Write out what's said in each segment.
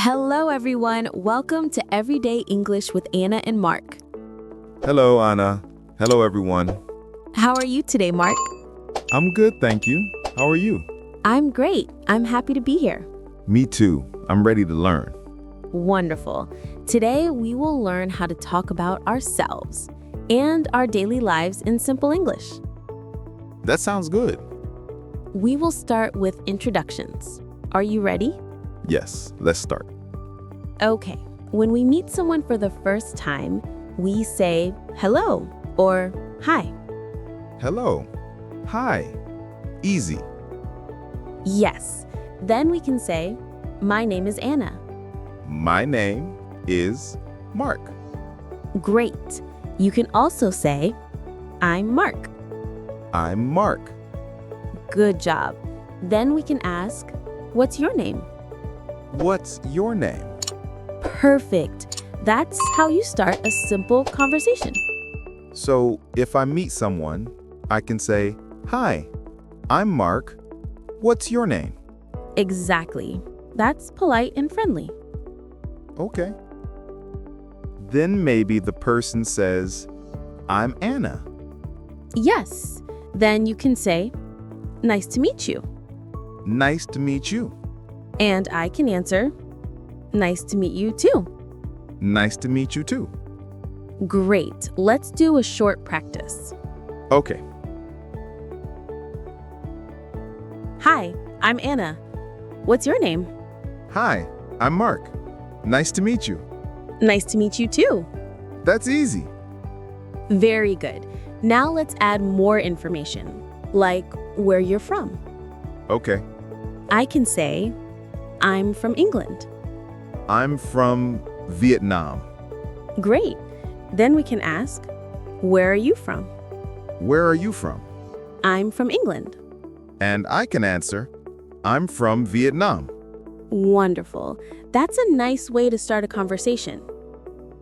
Hello, everyone. Welcome to Everyday English with Anna and Mark. Hello, Anna. Hello, everyone. How are you today, Mark? I'm good, thank you. How are you? I'm great. I'm happy to be here. Me too. I'm ready to learn. Wonderful. Today, we will learn how to talk about ourselves and our daily lives in simple English. That sounds good. We will start with introductions. Are you ready? Yes, let's start. Okay. When we meet someone for the first time, we say hello or hi. Hello. Hi. Easy. Yes. Then we can say, my name is Anna. My name is Mark. Great. You can also say, I'm Mark. I'm Mark. Good job. Then we can ask, what's your name? What's your name? Perfect. That's how you start a simple conversation. So, if I meet someone, I can say, Hi, I'm Mark. What's your name? Exactly. That's polite and friendly. Okay. Then maybe the person says, I'm Anna. Yes. Then you can say, nice to meet you. Nice to meet you. And I can answer, nice to meet you too. Nice to meet you too. Great. Let's do a short practice. Okay. Hi, I'm Anna. What's your name? Hi, I'm Mark. Nice to meet you. Nice to meet you too. That's easy. Very good. Now let's add more information, like where you're from. Okay. I can say, I'm from England. I'm from Vietnam. Great. Then we can ask, where are you from? Where are you from? I'm from England. And I can answer, I'm from Vietnam. Wonderful. That's a nice way to start a conversation.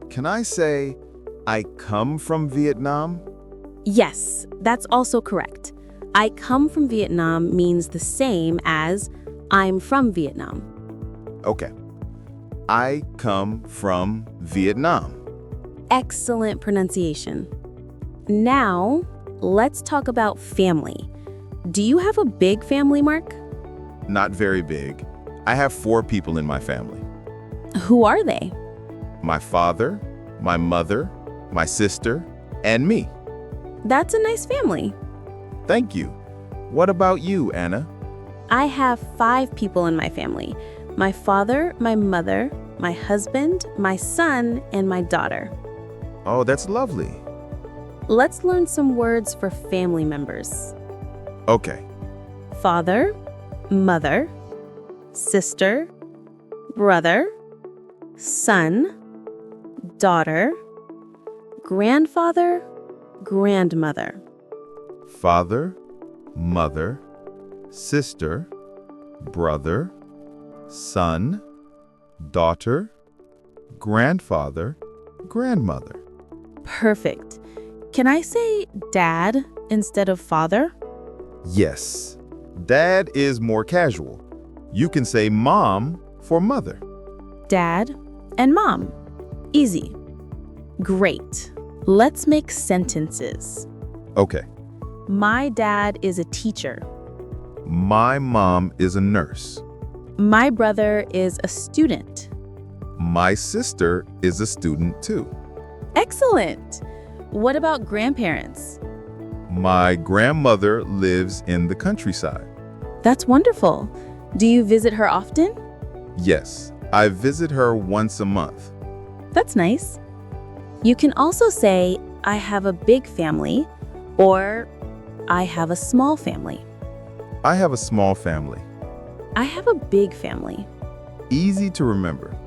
Can I say, I come from Vietnam? Yes, that's also correct. I come from Vietnam means the same as I'm from Vietnam. Okay. I come from Vietnam. Excellent pronunciation. Now, let's talk about family. Do you have a big family, Mark? Not very big. I have 4 people in my family. Who are they? My father, my mother, my sister, and me. That's a nice family. Thank you. What about you, Anna? I have 5 people in my family. My father, my mother, my husband, my son, and my daughter. Oh, that's lovely. Let's learn some words for family members. Okay. Father, mother, sister, brother, son, daughter, grandfather, grandmother. Father, mother, sister, brother, son, daughter, grandfather, grandmother. Perfect. Can I say dad instead of father? Yes. Dad is more casual. You can say mom for mother. Dad and mom. Easy. Great. Let's make sentences. Okay. My dad is a teacher. My mom is a nurse. My brother is a student. My sister is a student too. Excellent. What about grandparents? My grandmother lives in the countryside. That's wonderful. Do you visit her often? Yes, I visit her once a month. That's nice. You can also say, I have a big family, or I have a small family. I have a small family. I have a big family. Easy to remember.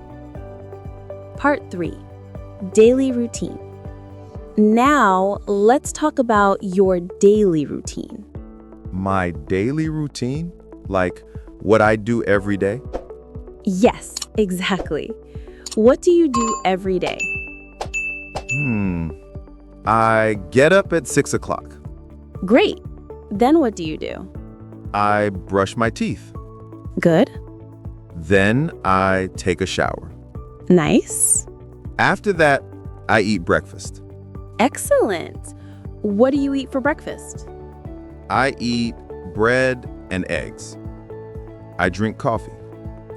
Part 3. Daily routine. Now, let's talk about your daily routine. My daily routine, like what I do every day? Yes, exactly. What do you do every day? I get up at 6 o'clock. Then I take a shower. Nice. After that, I eat breakfast. Excellent. What do you eat for breakfast? I eat bread and eggs. I drink coffee.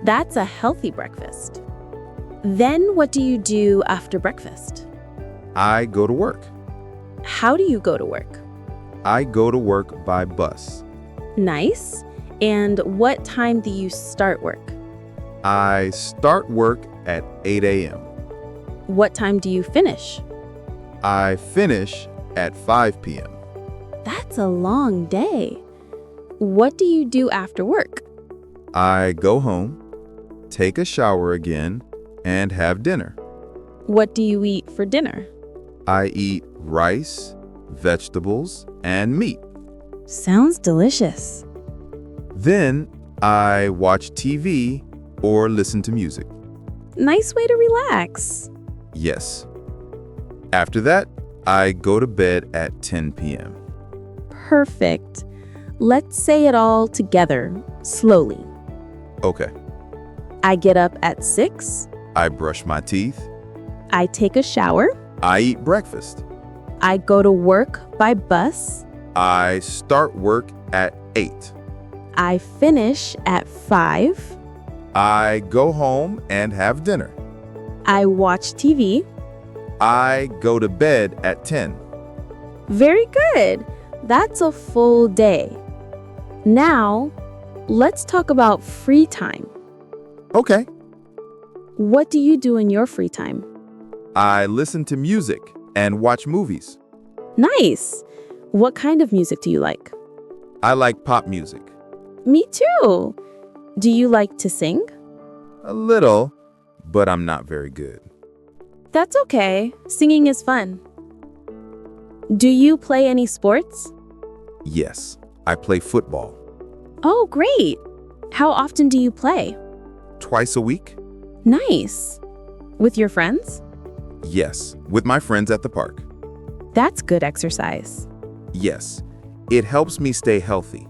That's a healthy breakfast. Then what do you do after breakfast? I go to work. How do you go to work? I go to work by bus. Nice. And what time do you start work? I start work at 8 a.m. What time do you finish? I finish at 5 p.m. That's a long day. What do you do after work? I go home, take a shower again, and have dinner. What do you eat for dinner? I eat rice, vegetables, and meat. Sounds delicious. Then I watch TV or listen to music. Nice way to relax. Yes. After that, I go to bed at 10 p.m. Perfect. Let's say it all together, slowly. Okay. I get up at 6. I brush my teeth. I take a shower. I eat breakfast. I go to work by bus. I start work at 8. I finish at 5. I go home and have dinner. I watch TV. I go to bed at 10. Very good. That's a full day. Now, let's talk about free time. Okay. What do you do in your free time? I listen to music and watch movies. Nice. What kind of music do you like? I like pop music. Me too. Do you like to sing? A little, but I'm not very good. That's okay. Singing is fun. Do you play any sports? Yes, I play football. Oh, great. How often do you play? Twice a week? Nice. With your friends? Yes, with my friends at the park. That's good exercise. Yes, it helps me stay healthy.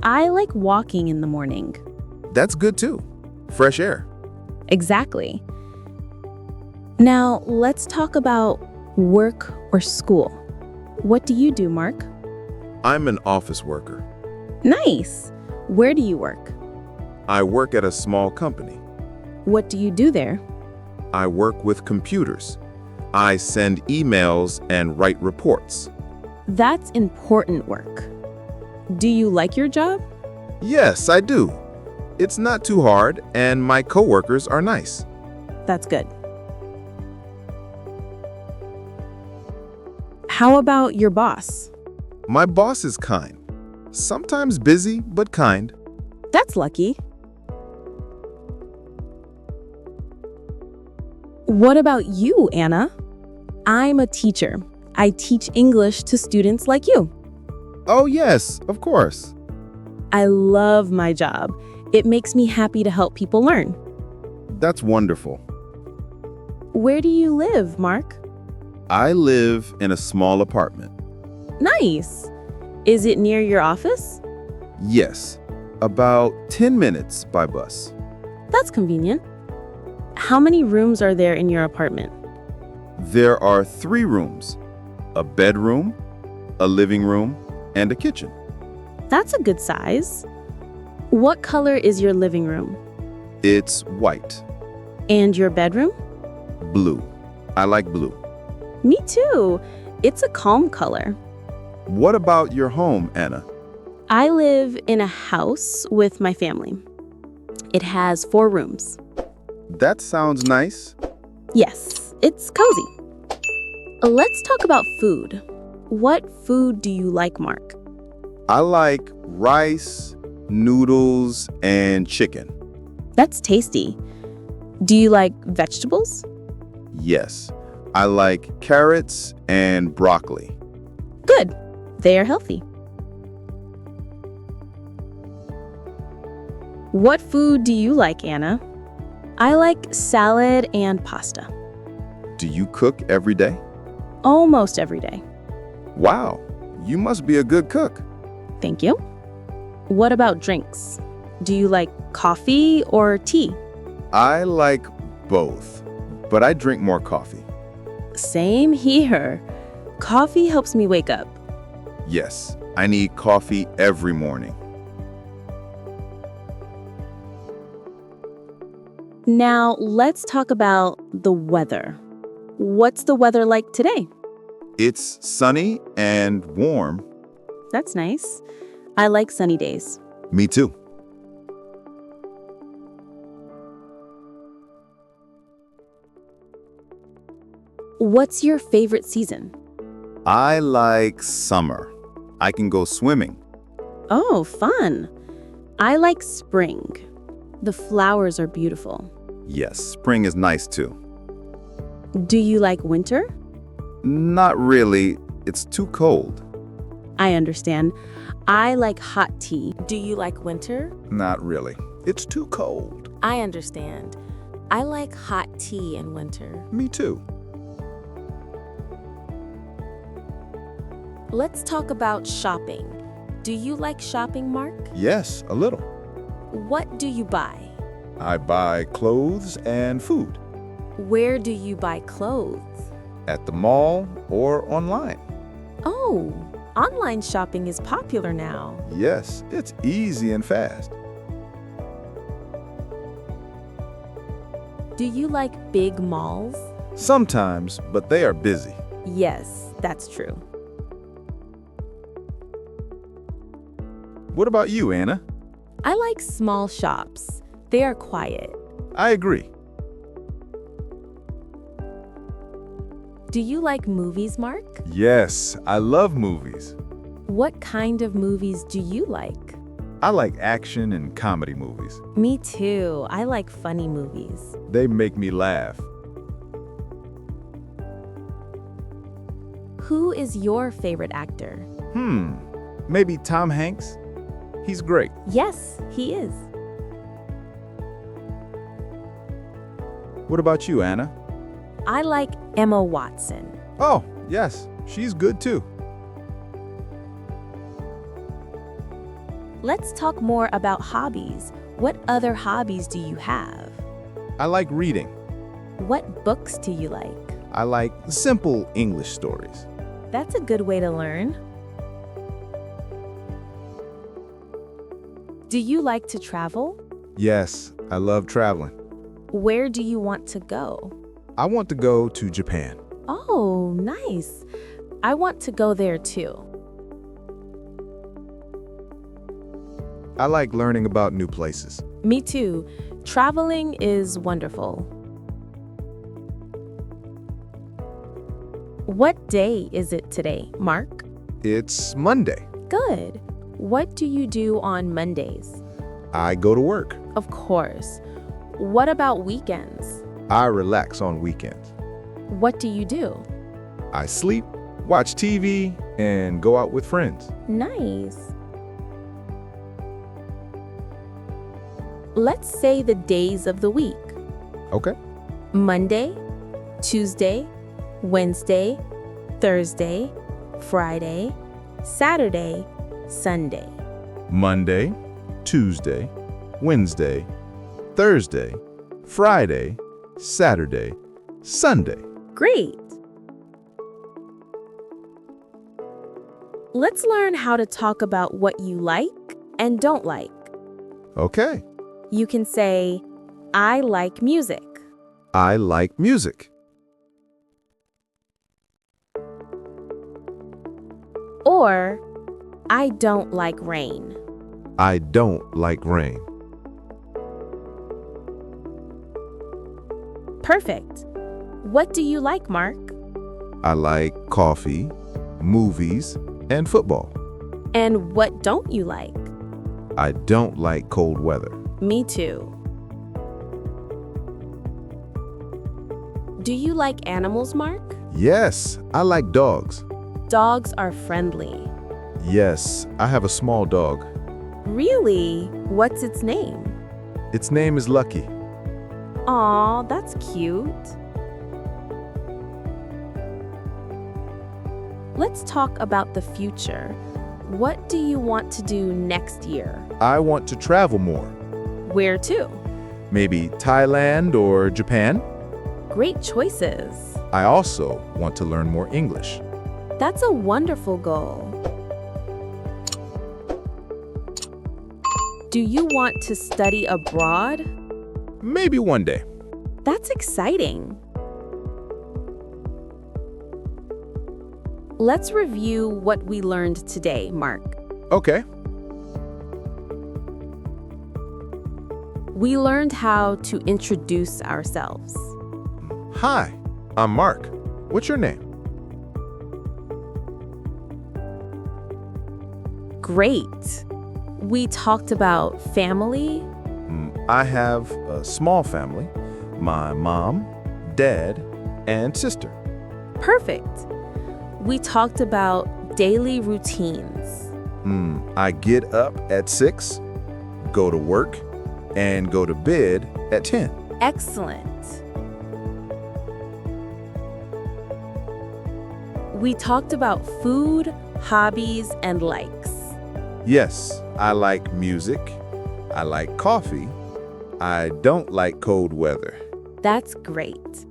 I like walking in the morning. That's good too. Fresh air. Exactly. Now, let's talk about work or school. What do you do, Mark? I'm an office worker. Nice. Where do you work? I work at a small company. What do you do there? I work with computers. I send emails and write reports. That's important work. Do you like your job? Yes, I do. It's not too hard, and my coworkers are nice. That's good. How about your boss? My boss is kind. Sometimes busy, but kind. That's lucky. What about you, Anna? I'm a teacher. I teach English to students like you. Oh, yes, of course. I love my job. It makes me happy to help people learn. That's wonderful. Where do you live, Mark? I live in a small apartment. Nice. Is it near your office? Yes, about 10 minutes by bus. That's convenient. How many rooms are there in your apartment? There are 3 rooms, a bedroom, a living room, and a kitchen. That's a good size. What color is your living room? It's white, And your bedroom? blue. I like blue. Me too. It's a calm color. What about your home, Anna? I live in a house with my family. It has 4 rooms. That sounds nice. Yes, it's cozy. Let's talk about food. What food do you like, Mark? I like rice, noodles, and chicken. That's tasty. Do you like vegetables? Yes, I like carrots and broccoli. Good. They are healthy. What food do you like, Anna? I like salad and pasta. Do you cook every day? Almost every day. Wow, you must be a good cook. Thank you. What about drinks? Do you like coffee or tea? I like both, but I drink more coffee. Same here. Coffee helps me wake up. Yes, I need coffee every morning. Now, let's talk about the weather. What's the weather like today? It's sunny and warm. That's nice. I like sunny days. Me too. What's your favorite season? I like summer. I can go swimming. Oh, fun. I like spring. The flowers are beautiful. Yes, spring is nice too. Do you like winter? Not really. It's too cold. I understand. I like hot tea. Do you like winter? Not really. It's too cold. I understand. I like hot tea in winter. Me too. Let's talk about shopping. Do you like shopping, Mark? Yes, a little. What do you buy? I buy clothes and food Where do you buy clothes? at the mall or online. Oh, online shopping is popular now. Yes, it's easy and fast. Do you like big malls? Sometimes, but they are busy. Yes, that's true. What about you, Anna? I like small shops. They are quiet. I agree. Do you like movies, Mark? Yes, I love movies. What kind of movies do you like? I like action and comedy movies. Me too. I like funny movies. They make me laugh. Who is your favorite actor? Maybe Tom Hanks? He's great. Yes, he is. What about you, Anna? I like Emma Watson. Oh, yes, she's good too. Let's talk more about hobbies. What other hobbies do you have? I like reading. What books do you like? I like simple English stories. That's a good way to learn. Do you like to travel? Yes, I love traveling. Where do you want to go? I want to go to Japan. Oh, nice. I want to go there too. I like learning about new places. Me too. Traveling is wonderful. What day is it today, Mark? It's Monday. Good. What do you do on Mondays? I go to work. Of course. What about weekends? I relax on weekends. What do you do? I sleep, watch TV, and go out with friends. Nice. Let's say the days of the week. Okay. Monday, Tuesday, Wednesday, Thursday, Friday, Saturday, Sunday. Monday, Tuesday, Wednesday, Thursday, Friday, Saturday, Sunday. Great. Let's learn how to talk about what you like and don't like. Okay. You can say, I like music. I like music. Or, I don't like rain. I don't like rain. Perfect. What do you like, Mark? I like coffee, movies, and football. And what don't you like? I don't like cold weather. Me too. Do you like animals, Mark? Yes, I like dogs. Dogs are friendly. Yes, I have a small dog. Really? What's its name? Its name is Lucky. Aw, that's cute. Let's talk about the future. What do you want to do next year? I want to travel more. Where to? Maybe Thailand or Japan. Great choices. I also want to learn more English. That's a wonderful goal. Do you want to study abroad? Maybe one day. That's exciting. Let's review what we learned today, Mark. Okay. We learned how to introduce ourselves. Hi, I'm Mark. What's your name? Great. We talked about family. I have a small family. My mom, dad, and sister. Perfect. We talked about daily routines. I get up at 6, go to work, and go to bed at 10. Excellent. We talked about food, hobbies, and likes. Yes, I like music. I like coffee. I don't like cold weather. That's great.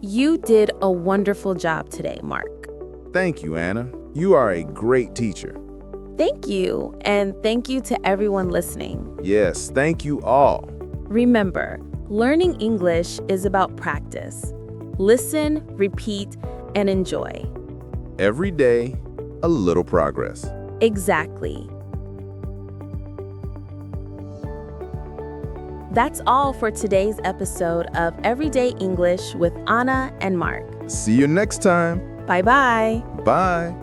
You did a wonderful job today, Mark. Thank you, Anna. You are a great teacher. Thank you, and thank you to everyone listening. Yes, thank you all. Remember, learning English is about practice. Listen, repeat, and enjoy. Every day, a little progress. Exactly. That's all for today's episode of Everyday English with Anna and Mark. See you next time. Bye-bye. Bye.